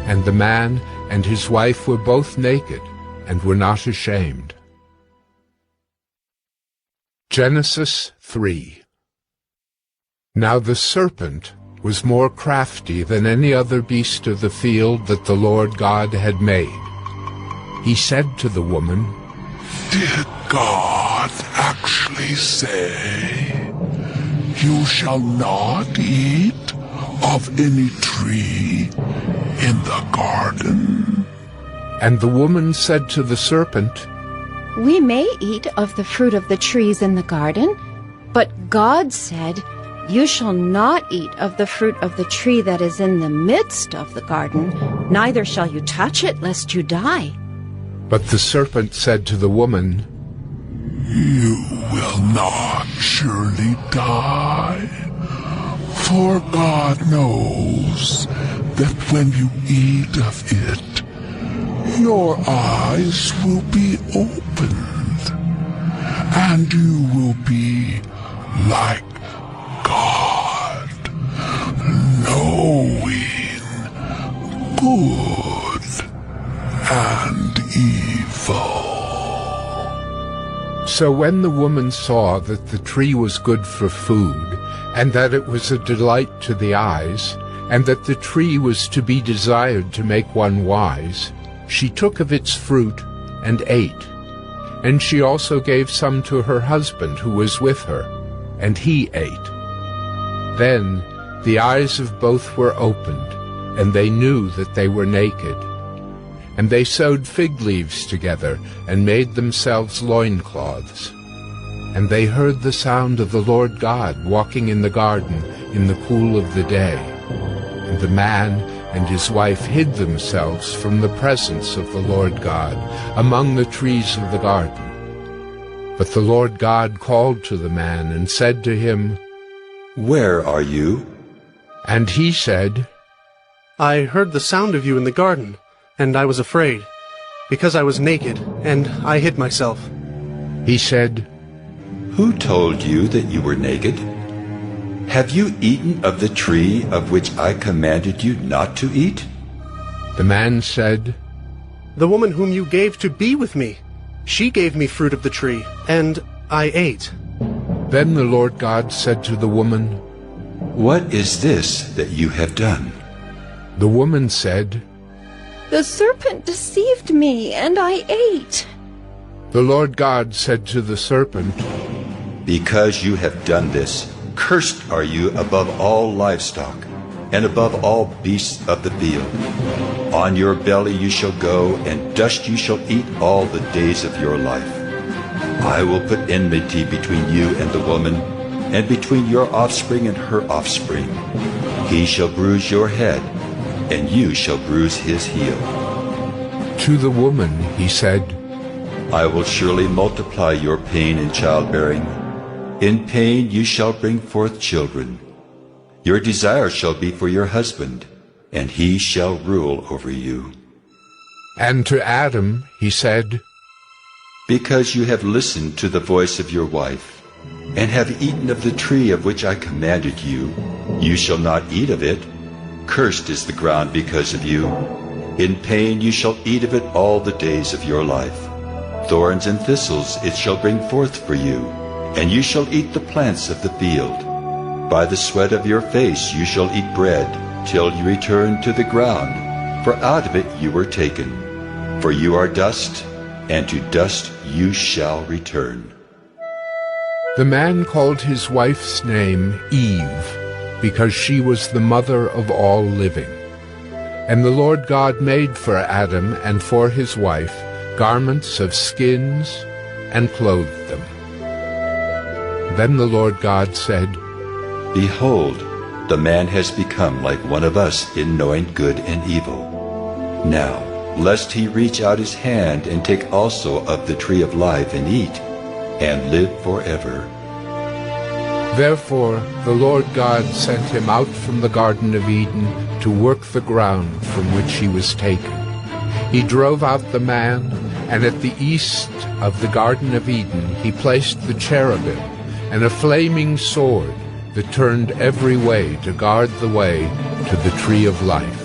and the man and his wife were both naked and were not ashamed. Genesis 3. Now the serpent was more crafty than any other beast of the field that the Lord God had made. He said to the woman, "Did God actually say, 'You shall not eat of any tree in the garden'?" And the woman said to the serpent, "We may eat of the fruit of the trees in the garden, but God said, 'You shall not eat of the fruit of the tree that is in the midst of the garden, neither shall you touch it, lest you die.'" But the serpent said to the woman, "You will not surely die, for God knows that when you eat of it, your eyes will be opened, and you will be like God, knowing good and evil." So when the woman saw that the tree was good for food, and that it was a delight to the eyes, and that the tree was to be desired to make one wise, she took of its fruit and ate. And she also gave some to her husband who was with her, and he ate. Then the eyes of both were opened, and they knew that they were naked. And they sewed fig leaves together, and made themselves loincloths. And they heard the sound of the Lord God walking in the garden in the cool of the day. And the man and his wife hid themselves from the presence of the Lord God among the trees of the garden. But the Lord God called to the man and said to him, "Where are you?" And he said, "I heard the sound of you in the garden, and I was afraid, because I was naked, and I hid myself." He said, "Who told you that you were naked? Have you eaten of the tree of which I commanded you not to eat?" The man said, "The woman whom you gave to be with me, she gave me fruit of the tree, and I ate." Then the Lord God said to the woman, "What is this that you have done?" The woman said, "The serpent deceived me, and I ate." The Lord God said to the serpent, "Because you have done this, cursed are you above all livestock, and above all beasts of the field. On your belly you shall go, and dust you shall eat all the days of your life. I will put enmity between you and the woman, and between your offspring and her offspring. He shall bruise your head, and you shall bruise his heel." To the woman he said, "I will surely multiply your pain in childbearing. In pain you shall bring forth children. Your desire shall be for your husband, and he shall rule over you." And to Adam he said, "Because you have listened to the voice of your wife, and have eaten of the tree of which I commanded you, you shall not eat of it. Cursed is the ground because of you. In pain you shall eat of it all the days of your life. Thorns and thistles it shall bring forth for you, and you shall eat the plants of the field. By the sweat of your face you shall eat bread, till you return to the ground, for out of it you were taken. For you are dust, and to dust you shall return." The man called his wife's name Eve, because she was the mother of all living. And the Lord God made for Adam and for his wife garments of skins and clothed them. Then the Lord God said, "Behold, the man has become like one of us in knowing good and evil. Now, lest he reach out his hand and take also of the tree of life and eat, and live forever." Therefore the Lord God sent him out from the Garden of Eden to work the ground from which he was taken. He drove out the man, and at the east of the Garden of Eden he placed the cherubim and a flaming sword that turned every way to guard the way to the tree of life.